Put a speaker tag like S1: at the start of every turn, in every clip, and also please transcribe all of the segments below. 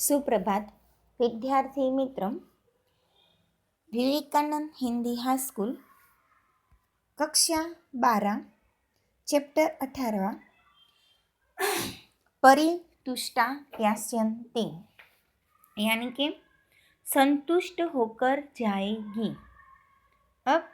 S1: सुप्रभात विद्यार्थी मित्र। Vivekananda Hindi high school कक्षा 12 चैप्टर 18 परितुष्टा यास्यन्ति यानी कि संतुष्ट होकर जाएगी। अब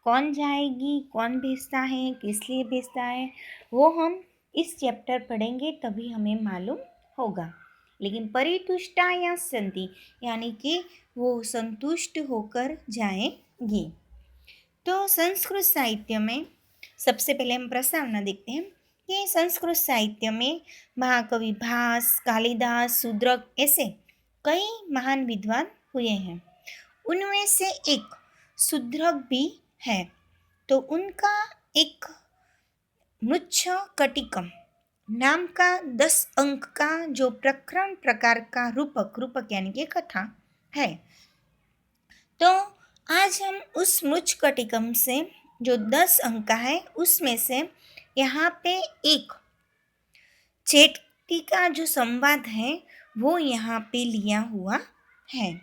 S1: कौन जाएगी, कौन भेजता है, किस लिए भेजता है, वो हम इस चैप्टर पढ़ेंगे तभी हमें मालूम होगा। लेकिन परितुष्टा यास्यन्ति यानी कि वो संतुष्ट होकर जाएंगी। तो संस्कृत साहित्य में सबसे पहले हम प्रस्तावना देखते हैं कि संस्कृत साहित्य में महाकवि भास, कालिदास, शूद्रक ऐसे कई महान विद्वान हुए हैं। उनमें से एक शूद्रक भी है। तो उनका एक मृच्छकटिकम नाम का 10 अंक का जो प्रकरण प्रकार का रूपक यानी कि कथा है। तो आज हम उस मृच्छकटिकम से जो 10 अंक का है उसमें से यहाँ पे एक चेटी का जो संवाद है वो यहाँ पे लिया हुआ है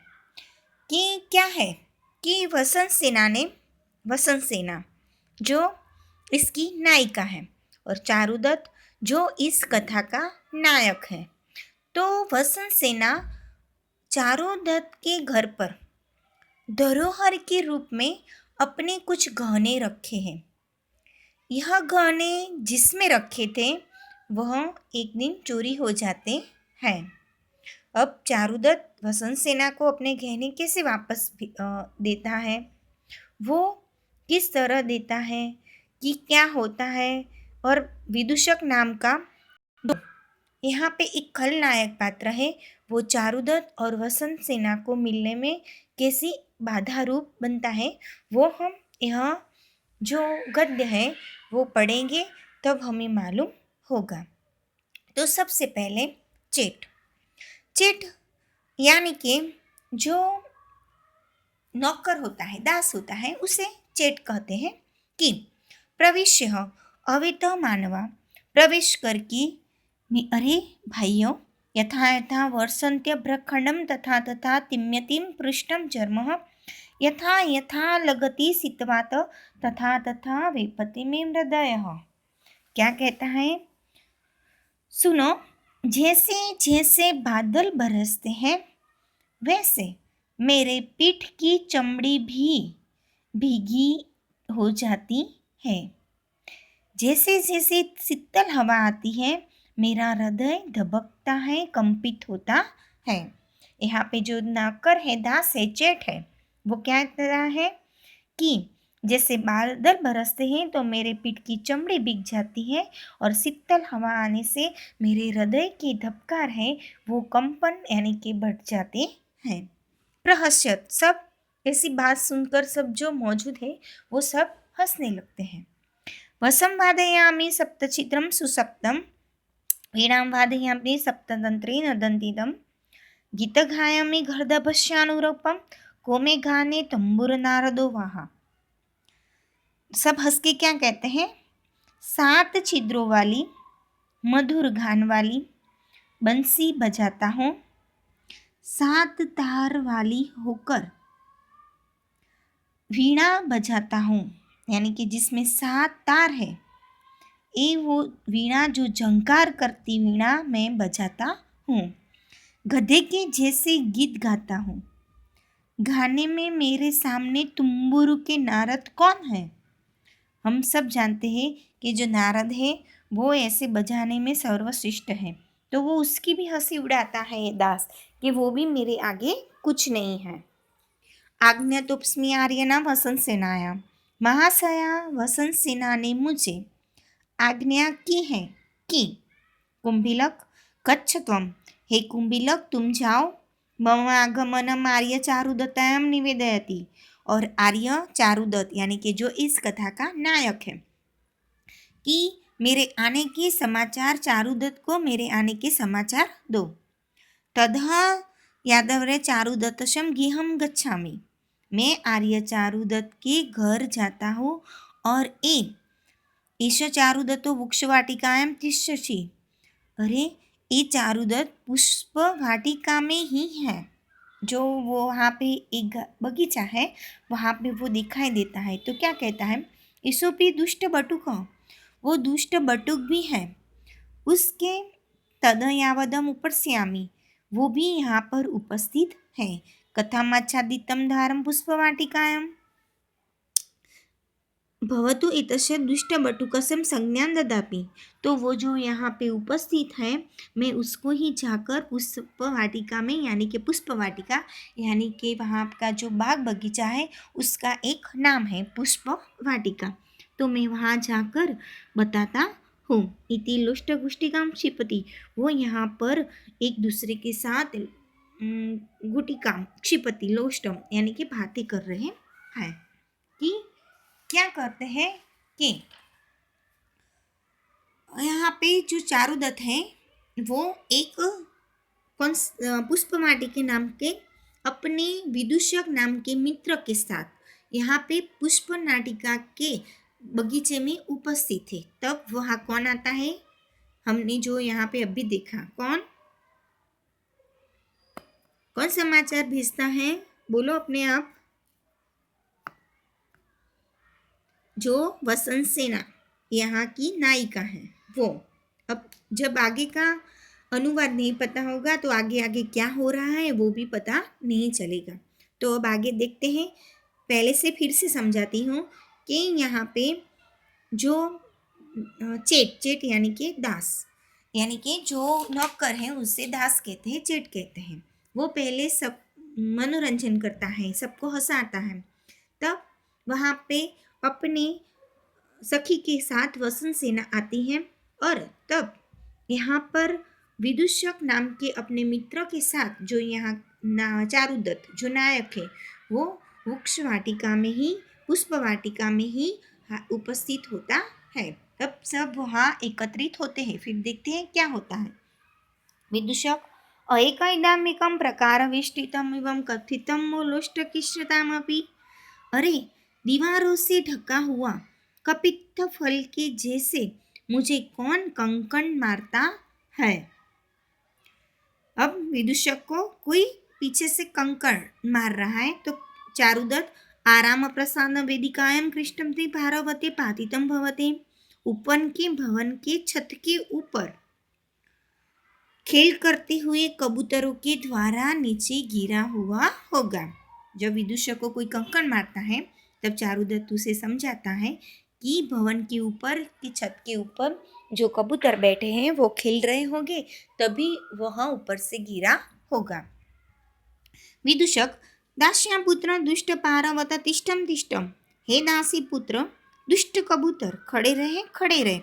S1: कि क्या है कि वसंत सेना जो इसकी नायिका है और चारुदत्त जो इस कथा का नायक है। तो वसंत सेना चारुदत्त के घर पर धरोहर के रूप में अपने कुछ गहने रखे हैं। यह गहने जिसमें रखे थे वह एक दिन चोरी हो जाते हैं। अब चारुदत्त वसंत सेना को अपने गहने कैसे वापस देता है, वो किस तरह देता है, कि क्या होता है, और विदूषक नाम का यहाँ पे एक खलनायक पात्र है। वो चारुदत्त और वसंत सेना को मिलने में कैसी बाधा रूप बनता है वो हम यह जो गद्य है वो पढ़ेंगे तब हमें मालूम होगा। तो सबसे पहले चेट यानी कि जो नौकर होता है, दास होता है, उसे चेट कहते हैं। कि प्रविश्य अवित मानवा प्रवेश कर की अरे भाइयों यथा यथा वर्षन्त्य भ्रखंडम तथा तथा तिम्यतिम पृष्ठम चर्म यथा यथा लगति सितवात तथा तथा वेपति में हृदय। क्या कहता है, सुनो, जैसे जैसे बादल बरसते हैं वैसे मेरे पीठ की चमड़ी भी भीगी हो जाती है। जैसे जैसे शीतल हवा आती है मेरा हृदय धबकता है, कंपित होता है। यहाँ पे जो नौकर है, दास है, चेट है, वो क्या कहता है कि जैसे बादल बरसते हैं तो मेरे पीठ की चमड़ी भीग जाती है और शीतल हवा आने से मेरे हृदय की धबकार है वो कंपन यानी कि बढ़ जाते हैं। प्रहस्यत सब ऐसी बात सुनकर सब जो मौजूद है वो सब हंसने लगते हैं। वसं वादयामि सप्तचित्रं सुसप्तं वीणां वादयामि सप्ततन्त्रे नदन्तीदं गीतगायामि गर्दभस्यानुरूपं कोमे गाने तंबुर नारदो वाहा। सब हंस के क्या कहते हैं, 7 छिद्रों वाली मधुर गान वाली बंसी बजाता हूँ, 7 तार वाली होकर वीणा बजाता हूँ, यानी कि जिसमें 7 तार है ये वो वीणा जो झंकार करती वीणा मैं बजाता हूँ। गधे के जैसे गीत गाता हूँ, गाने में मेरे सामने तुम्बुरु के नारद कौन है। हम सब जानते हैं कि जो नारद है वो ऐसे बजाने में सर्वश्रेष्ठ है, तो वो उसकी भी हंसी उड़ाता है ये दास कि वो भी मेरे आगे कुछ नहीं है। आज्ञातोप्स्मि आर्यना वसंत सेनाया महाशया वसंत सेना ने मुझे आज्ञा की है कि कुंभिलक गच्छ त्वम, हे कुंभिलक तुम जाओ, मम आगमनम आर्य चारुदत्तायाम निवेदयति, और आर्य चारुदत्त यानी कि जो इस कथा का नायक है कि मेरे आने के समाचार, चारुदत्त को मेरे आने के समाचार दो। तदह यादवरे चारुदत्तशम गृहम गच्छामि, मैं आर्य चारुदत्त के घर जाता हूँ और ईश चारुदत्तो वृक्षवाटिकायां तिष्ठति, अरे ये चारुदत्त पुष्प वाटिका में ही है। जो वो वहाँ पे एक बगीचा है, वहाँ पे वो दिखाई देता है। तो क्या कहता है, ईसोपी दुष्ट बटुक, वो दुष्ट बटुक भी है। उसके तदयावदम उपस्यामी, वो भी यहाँ पर उपस्थित है। कथामाच्छादितं धारं पुष्पवाटिकायां भवतु एतस्य दुष्टबटुकस्य संज्ञां ददापि। तो वो जो यहाँ पे उपस्थित है, मैं उसको ही जाकर पुष्प वाटिका में, यानी कि पुष्प वाटिका, यानी कि वहाँ का जो बाग बगीचा है उसका एक नाम है पुष्प वाटिका, तो मैं वहाँ जाकर बताता हूँ। इति लोष्टगुष्टिकां क्षिपति, वो यहाँ पर एक दूसरे के साथ गुटिका क्षिपति, लोष्टम यानी कि बातें कर रहे हैं। कि क्या करते हैं कि यहाँ पे जो चारुदत्त है वो एक पुष्पमाटी के नाम के अपने विदूषक नाम के मित्र के साथ यहाँ पे पुष्प नाटिका के बगीचे में उपस्थित थे। तब वहाँ कौन आता है, हमने जो यहाँ पे अभी देखा, कौन कौन समाचार भेजता है, बोलो अपने आप। जो वसंत सेना यहाँ की नायिका है वो। अब जब आगे का अनुवाद नहीं पता होगा तो आगे आगे क्या हो रहा है वो भी पता नहीं चलेगा। तो अब आगे देखते हैं। पहले से फिर से समझाती हूँ कि यहाँ पे जो चेट चेट यानी कि दास, यानी कि जो नौकर है उससे दास कहते हैं, चेट कहते हैं। वो पहले सब मनोरंजन करता है, सबको हंसाता है। तब वहाँ पे अपने सखी के साथ वसंत सेना आती है और तब यहाँ पर विदूषक नाम के अपने मित्र के साथ जो यहाँ चारुदत्त जो नायक है वो वृक्ष वाटिका में ही, पुष्प वाटिका में ही उपस्थित होता है। तब सब वहाँ एकत्रित होते हैं। फिर देखते हैं क्या होता है। विदूषक एकैदामेकं प्रकारवेष्टितमिवं कथितं मोलोष्टकिश्रितामपि, अरे दीवारों से ढका हुआ कपित्थ फल के जैसे मुझे कौन कंकण मारता है। अब विदूषक को कोई पीछे से कंकण मार रहा है। तो चारुदत्त आराम प्रसाद वेदिकायां कृष्णते भारवते पातितम भवते, ऊपर के भवन के छत के ऊपर खेल करते हुए कबूतरों के द्वारा नीचे गिरा हुआ होगा। जब विदूषक को कोई कंकण मारता है तब चारुदत्त उसे समझाता है कि भवन के ऊपर की छत के ऊपर जो कबूतर बैठे हैं वो खेल रहे होंगे, तभी वह ऊपर से गिरा होगा। विदूषक दास्या पुत्र दुष्ट पारावता तिष्ठम तिष्ठम, हे दासी पुत्र दुष्ट कबूतर खड़े रहे।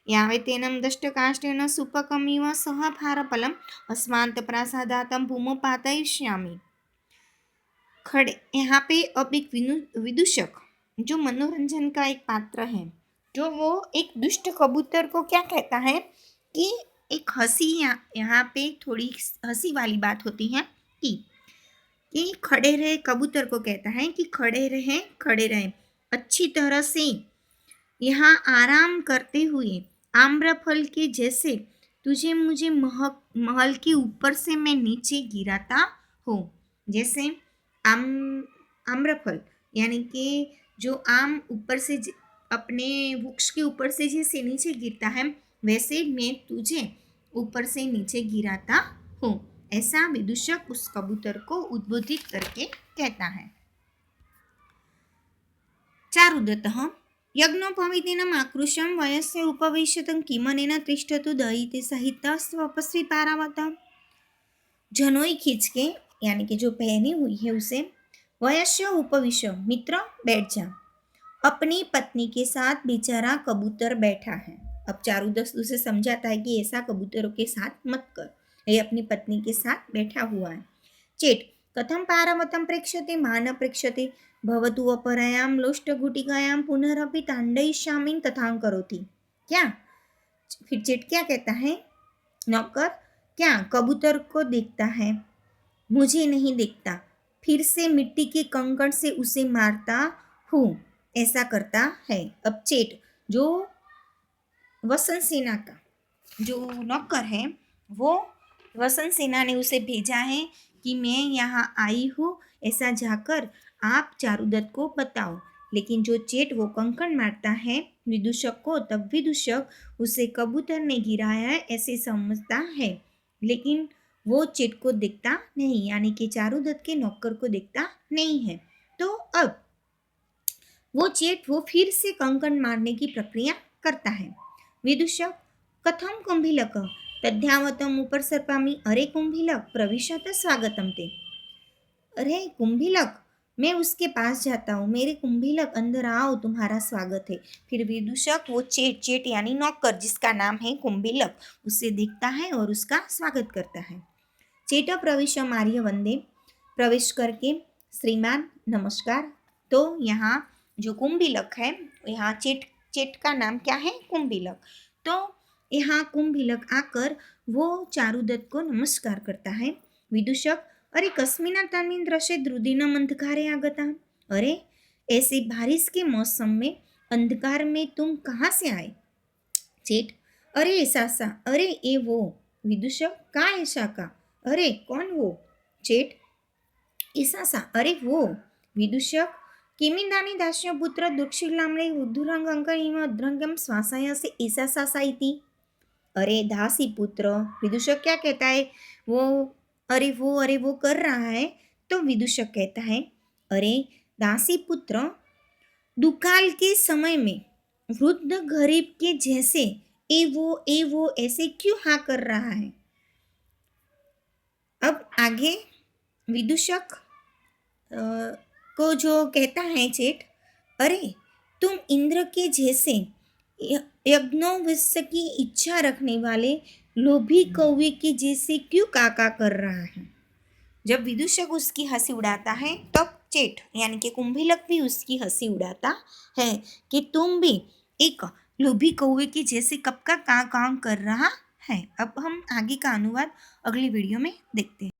S1: यावतेनं दष्टकाष्ठेन सुपकमिव सह भारफलम अस्मांत प्रासादातम भूमो पातयिष्यामि। खड़े, यहाँ पे अब एक विदूषक जो मनोरंजन का एक पात्र है, जो वो एक दुष्ट कबूतर को क्या कहता है कि एक हंसी, यहाँ पे थोड़ी हंसी वाली बात होती है कि खड़े रहे, कबूतर को कहता है कि खड़े रहे अच्छी तरह से यहाँ आराम करते हुए, आम्रफल के जैसे तुझे मुझे महल के ऊपर से मैं नीचे गिराता हूँ। जैसे आम्रफल यानी कि जो आम ऊपर से अपने वृक्ष के ऊपर से जैसे नीचे गिरता है, वैसे मैं तुझे ऊपर से नीचे गिराता हूँ। ऐसा विदूषक उस कबूतर को उद्बोधित करके कहता है। चारुदत्तः यज्ञोपवीतेन आक्रोशं वयस्य उपविश्यतं किमनेन तिष्ठतु दयिते सहिता स्वपस्वी पारावता। जनोई खींच के, यानी कि जो पहनी हुई है उसे, वयस्य उपविश्य मित्र बैठ जा। अपनी पत्नी के साथ बेचारा कबूतर बैठा है। अब चारुदत्त उसे समझाता है कि ऐसा कबूतरों के साथ मत कर, ये अपनी पत्नी के साथ बैठा हुआ है। चेट कथम पारावतं प्रेक्ष्यते मान प्रेक्ष्यते भवतु अपरायां लोष्टगुटिकायां पुनरपि ताण्डयिष्यामि तथा करोति। क्या फिर चेट क्या कहता है, नौकर क्या कबूतर को देखता है, मुझे नहीं देखता, फिर से मिट्टी के कंकड़ से उसे मारता हूँ, ऐसा करता है। अब चेट जो वसंत सेना का जो नौकर है वो वसंत सेना ने उसे भेजा है कि मैं यहाँ आई हूँ, ऐसा जाकर आप चारुदत्त को बताओ। लेकिन जो चेट वो कंकण मारता है विदूषक को, तब विदूषक उसे कबूतर ने गिराया है ऐसे समझता है, लेकिन वो चेट को देखता नहीं, यानी कि चारुदत्त के नौकर को देखता नहीं है। तो अब वो चेट वो फिर से कंकण मारने की प्रक्रिया करता है। विदूषक कथम कुंभिलक तद्यावतम उपसर्पामि अरे कुंभिलक प्रविशत स्वागतम ते। अरे कुंभिलक, मैं उसके पास जाता हूँ, मेरे कुंभिलक अंदर आओ, तुम्हारा स्वागत है। फिर विदूषक वो चेट चेट यानी नौकर जिसका नाम है कुंभिलक, उसे देखता है और उसका स्वागत करता है। चेट प्रविश मार्य वंदे, प्रवेश करके श्रीमान नमस्कार। तो यहाँ जो कुंभिलक है, यहाँ चेट चेट का नाम क्या है? कुंभिलक। तो यहाँ कुंभिलक आकर वो चारुदत्त को नमस्कार करता है। विदूषक अरे कस्मिना तन्मिन दृश्य द्रुदिनम अंधकारे आगता। अरे ऐसे बारिश के मौसम में अंधकार में तुम कहाँ से आए? चेट अरे ऐसा सा, अरे ए वो। विदूषक का ऐसा का? अरे कौन वो? चेट ऐसा सा, अरे वो। विदूषक किमिदानी दास्य पुत्र दुक्षिलामणे उद्धुरंग अंकणिम अद्रंगम स्वासाय से ऐसा सासा इति। अरे दासी पुत्र। विदूषक क्या कहता है? वो अरे वो कर रहा है। तो विदूषक कहता है अरे दासी पुत्र, दुकाल के समय में वृद्ध गरीब के जैसे ए वो ऐसे क्यों हाँ कर रहा है? अब आगे विदूषक को जो कहता है चेट, अरे तुम इंद्र के जैसे यज्ञोपवीत की इच्छा रखने वाले लोभी कौवे के जैसे क्यों काका कर रहा है? जब विदूषक उसकी हंसी उड़ाता है तब चेट यानी कि कुंभिलक भी उसकी हंसी उड़ाता है कि तुम भी एक लोभी कौवे के जैसे कब का काम कर रहा है। अब हम आगे का अनुवाद अगली वीडियो में देखते हैं।